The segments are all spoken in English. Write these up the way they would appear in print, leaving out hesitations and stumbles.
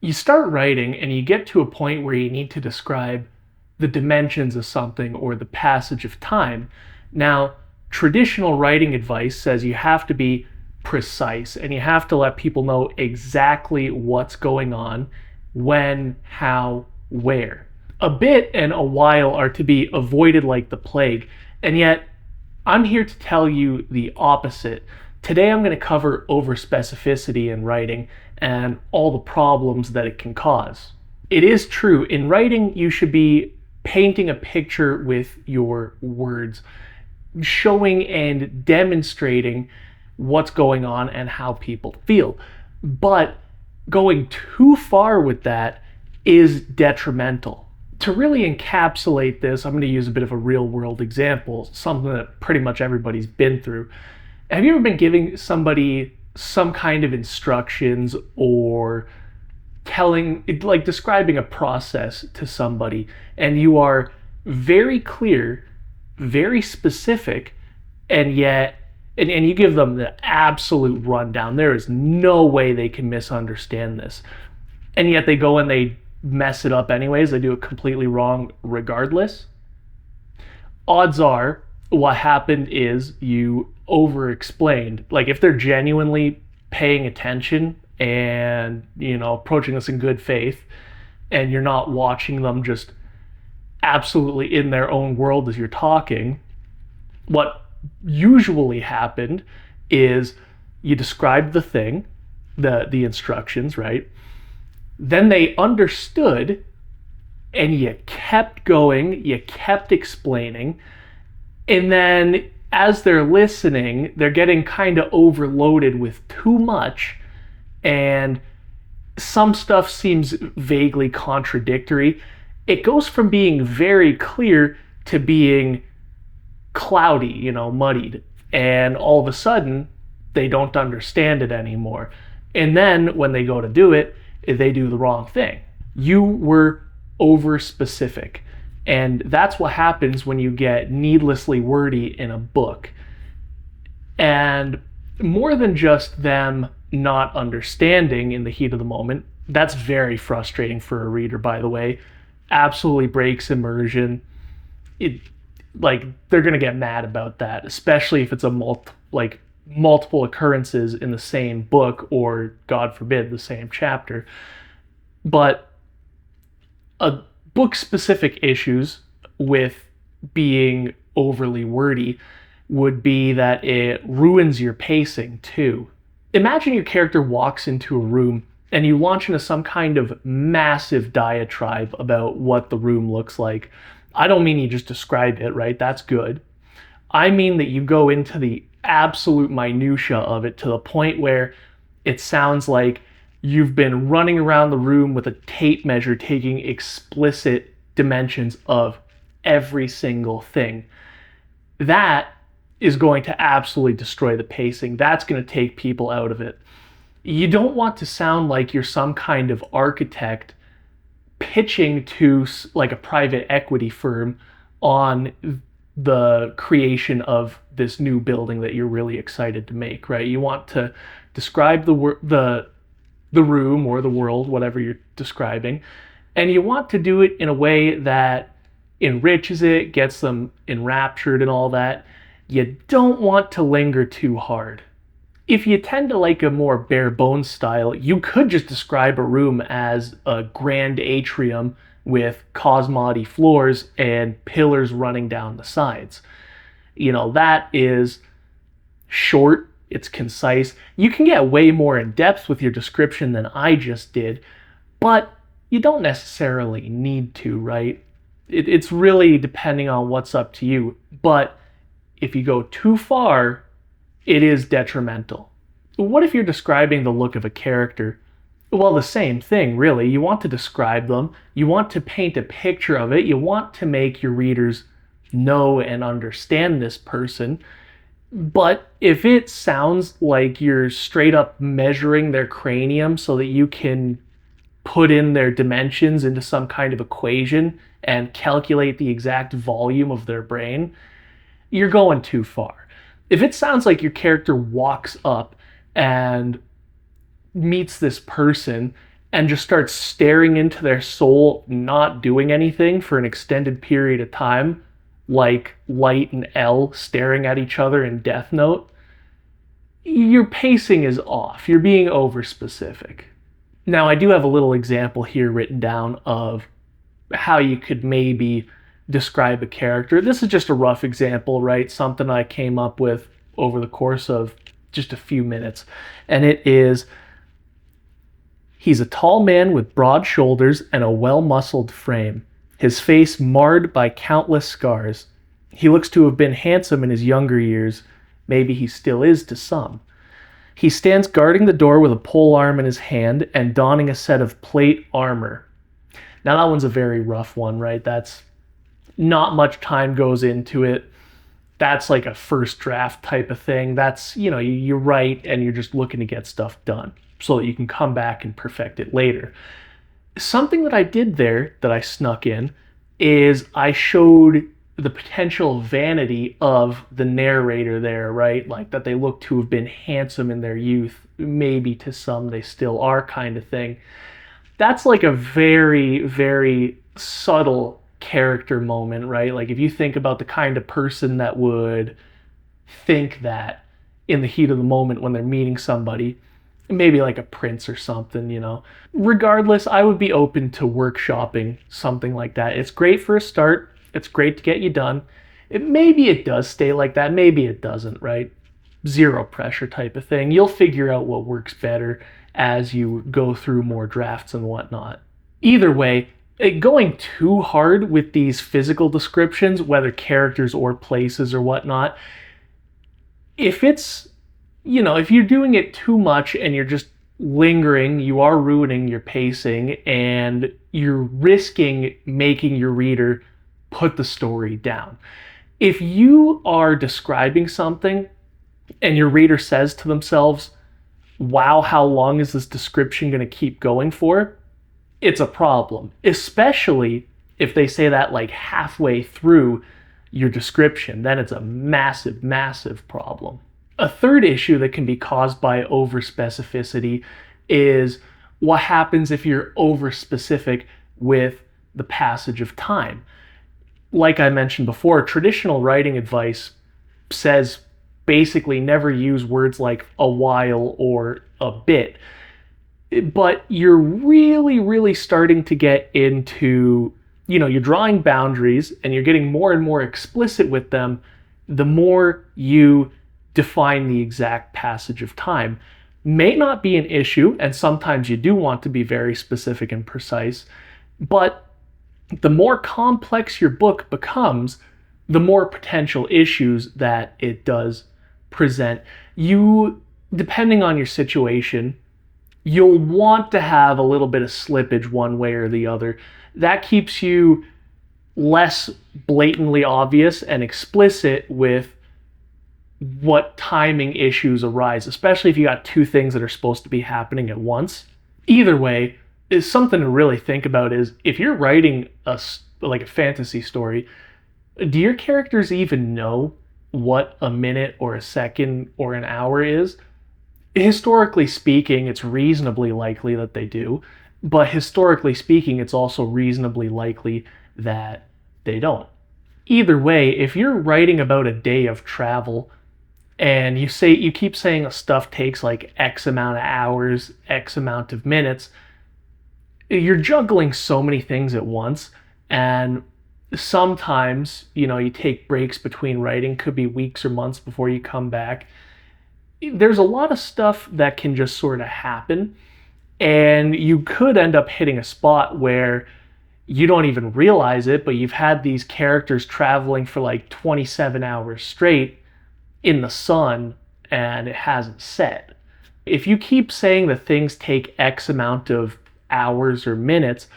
you start writing and you get to a point where you need to describe the dimensions of something or the passage of time. Now, traditional writing advice says you have to be precise and you have to let people know exactly what's going on, when, how, where. A bit and a while are to be avoided like the plague, and yet I'm here to tell you the opposite. Today I'm going to cover overspecificity in writing and all the problems that it can cause. It is true, in writing you should be painting a picture with your words, showing and demonstrating what's going on and how people feel. But going too far with that is detrimental. To really encapsulate this, I'm going to use a bit of a real world example, something that pretty much everybody's been through. Have you ever been giving somebody some kind of instructions or describing a process to somebody, and you are very clear, very specific, and yet and you give them the absolute rundown. There is no way they can misunderstand this. And yet they go and they mess it up anyways. They do it completely wrong regardless. Odds are what happened is you over explained. Like, if they're genuinely paying attention and, approaching this in good faith, and you're not watching them just absolutely in their own world as you're talking, what usually happened is you described the thing, the instructions, right? Then they understood, and you kept going, you kept explaining, and then as they're listening, they're getting kind of overloaded with too much, and some stuff seems vaguely contradictory. It goes from being very clear to being cloudy, muddied, and all of a sudden they don't understand it anymore. And then when they go to do it, they do the wrong thing. You were over specific, and that's what happens when you get needlessly wordy in a book. And more than just them not understanding in the heat of the moment, that's very frustrating for a reader, by the way. Absolutely breaks immersion. They're gonna get mad about that, especially if it's a multiple occurrences in the same book, or God forbid the same chapter. But a book specific issues with being overly wordy would be that it ruins your pacing too. Imagine your character walks into a room and you launch into some kind of massive diatribe about what the room looks like. I don't mean you just describe it, right? That's good. I mean that you go into the absolute minutia of it, to the point where it sounds like you've been running around the room with a tape measure taking explicit dimensions of every single thing. That is going to absolutely destroy the pacing. That's going to take people out of it. You don't want to sound like you're some kind of architect pitching to like a private equity firm on the creation of this new building that you're really excited to make, right? You want to describe the room or the world, whatever you're describing, and you want to do it in a way that enriches it, gets them enraptured and all that. You don't want to linger too hard. If you tend to like a more bare bones style, you could just describe a room as a grand atrium with cosmati floors and pillars running down the sides. That is short, it's concise. You can get way more in depth with your description than I just did, but you don't necessarily need to, right? It's really depending on what's up to you. But if you go too far, it is detrimental. What if you're describing the look of a character? Well, the same thing, really. You want to describe them. You want to paint a picture of it. You want to make your readers know and understand this person. But if it sounds like you're straight up measuring their cranium so that you can put in their dimensions into some kind of equation and calculate the exact volume of their brain, you're going too far. If it sounds like your character walks up and meets this person and just start staring into their soul, not doing anything for an extended period of time, like Light and L staring at each other in Death Note, your pacing is off. You're being overspecific. Now, I do have a little example here written down of how you could maybe describe a character. This is just a rough example, right? Something I came up with over the course of just a few minutes. And it is, he's a tall man with broad shoulders and a well-muscled frame, his face marred by countless scars. He looks to have been handsome in his younger years. Maybe he still is to some. He stands guarding the door with a pole arm in his hand and donning a set of plate armor. Now that one's a very rough one, right? That's not much time goes into it. That's like a first draft type of thing. That's, you write and you're just looking to get stuff done so that you can come back and perfect it later. Something that I did there that I snuck in is I showed the potential vanity of the narrator there, right? Like that they look to have been handsome in their youth, maybe to some they still are, kind of thing. That's like a very, very subtle character moment, right? Like if you think about the kind of person that would think that in the heat of the moment when they're meeting somebody, maybe like a prince or something. Regardless, I would be open to workshopping something like that. It's great for a start. It's great to get you done. Maybe it does stay like that. Maybe it doesn't, right? Zero pressure type of thing. You'll figure out what works better as you go through more drafts and whatnot. Either way, going too hard with these physical descriptions, whether characters or places or whatnot, if you're doing it too much and you're just lingering, you are ruining your pacing and you're risking making your reader put the story down. If you are describing something and your reader says to themselves, wow, how long is this description going to keep going for? It's a problem, especially if they say that like halfway through your description. Then it's a massive, massive problem. A third issue that can be caused by overspecificity is what happens if you're overspecific with the passage of time. Like I mentioned before, traditional writing advice says basically never use words like a while or a bit. But you're really, really starting to get into, you're drawing boundaries and you're getting more and more explicit with them the more you define the exact passage of time. May not be an issue, and sometimes you do want to be very specific and precise, but the more complex your book becomes, the more potential issues that it does present. You, depending on your situation, you'll want to have a little bit of slippage one way or the other. That keeps you less blatantly obvious and explicit with what timing issues arise, especially if you got two things that are supposed to be happening at once. Either way, is something to really think about is if you're writing a fantasy story, do your characters even know what a minute or a second or an hour is? Historically speaking, it's reasonably likely that they do, but historically speaking, it's also reasonably likely that they don't. Either way, if you're writing about a day of travel and you keep saying stuff takes like X amount of hours, X amount of minutes, you're juggling so many things at once, and sometimes, you take breaks between writing, could be weeks or months before you come back. There's a lot of stuff that can just sort of happen, and you could end up hitting a spot where you don't even realize it, but you've had these characters traveling for like 27 hours straight in the sun and it hasn't set. If you keep saying that things take X amount of hours or minutes,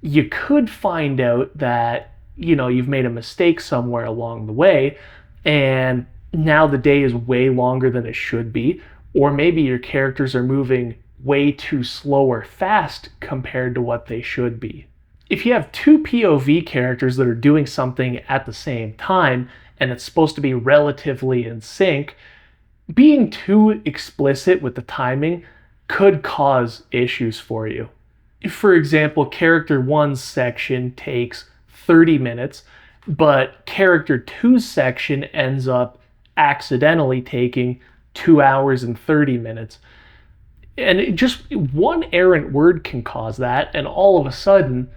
you could find out that, you've made a mistake somewhere along the way, and now the day is way longer than it should be, or maybe your characters are moving way too slow or fast compared to what they should be. If you have two POV characters that are doing something at the same time, and it's supposed to be relatively in sync, being too explicit with the timing could cause issues for you. For example, character one's section takes 30 minutes, but character two's section ends up accidentally taking 2 hours and 30 minutes. And just one errant word can cause that, and all of a sudden,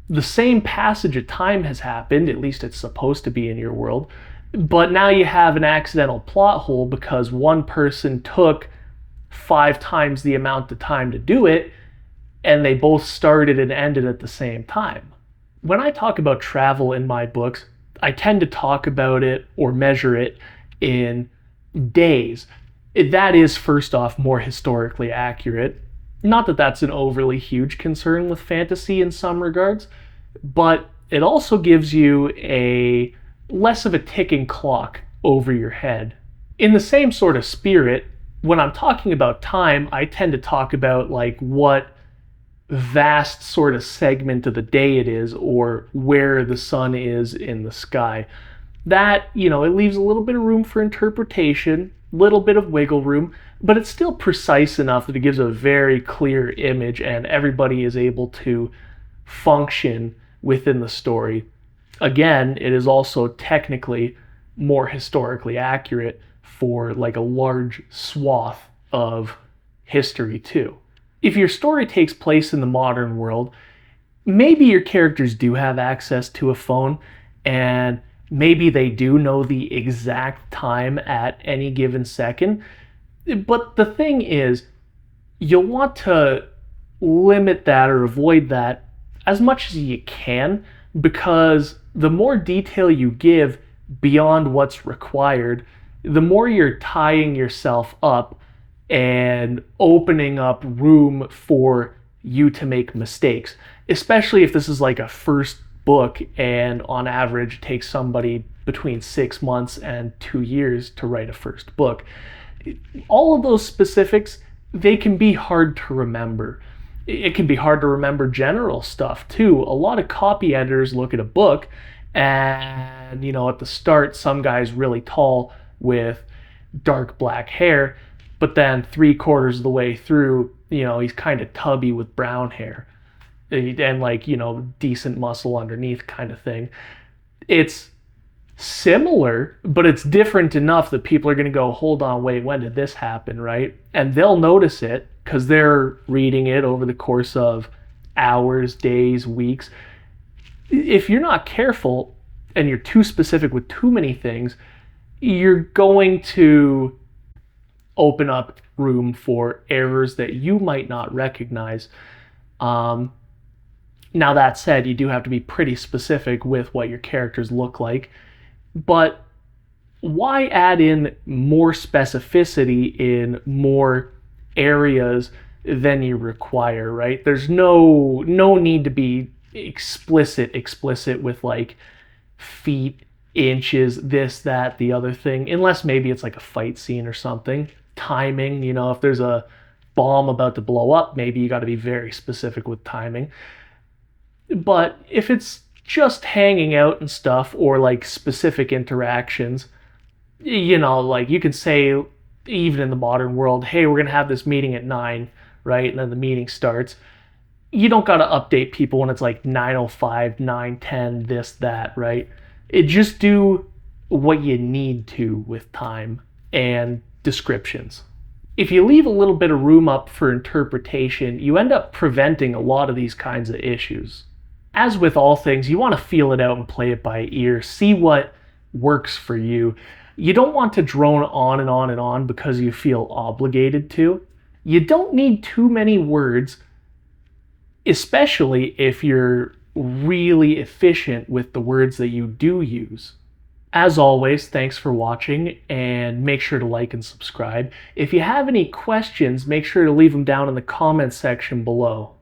the same passage of time has happened, at least it's supposed to be in your world, but now you have an accidental plot hole because one person took 5 times the amount of time to do it, and they both started and ended at the same time. When I talk about travel in my books, I tend to talk about it or measure it in days. That is, first off, more historically accurate. Not that that's an overly huge concern with fantasy in some regards, but it also gives you a less of a ticking clock over your head. In the same sort of spirit, when I'm talking about time, I tend to talk about like what vast sort of segment of the day it is, or where the sun is in the sky. That, it leaves a little bit of room for interpretation, little bit of wiggle room, but it's still precise enough that it gives a very clear image and everybody is able to function within the story. Again, it is also technically more historically accurate for like a large swath of history too. If your story takes place in the modern world, maybe your characters do have access to a phone and maybe they do know the exact time at any given second. But the thing is, you'll want to limit that or avoid that as much as you can, because the more detail you give beyond what's required, the more you're tying yourself up and opening up room for you to make mistakes, especially if this is like a first book and on average it takes somebody between 6 months and 2 years to write a first book. All of those specifics, they can be hard to remember. It can be hard to remember general stuff too. A lot of copy editors look at a book and, at the start, some guy's really tall with dark black hair, but then 3/4 of the way through, he's kind of tubby with brown hair and decent muscle underneath kind of thing. It's similar, but it's different enough that people are going to go, hold on, wait, when did this happen, right? And they'll notice it because they're reading it over the course of hours, days, weeks. If you're not careful and you're too specific with too many things, you're going to open up room for errors that you might not recognize. Now that said, you do have to be pretty specific with what your characters look like, but why add in more specificity in more areas than you require, right? There's no need to be explicit with like feet, inches, this, that, the other thing, unless maybe it's like a fight scene or something. Timing, if there's a bomb about to blow up, maybe you got to be very specific with timing. But if it's just hanging out and stuff, or like specific interactions, like you can say, even in the modern world, hey, we're going to have this meeting at 9, right? And then the meeting starts. You don't got to update people when it's like 9:05, 9:10, this, that, right? Just do what you need to with time and descriptions. If you leave a little bit of room up for interpretation, you end up preventing a lot of these kinds of issues. As with all things, you want to feel it out and play it by ear, see what works for you. You don't want to drone on and on and on because you feel obligated to. You don't need too many words, especially if you're really efficient with the words that you do use. As always, thanks for watching, and make sure to like and subscribe. If you have any questions, make sure to leave them down in the comments section below.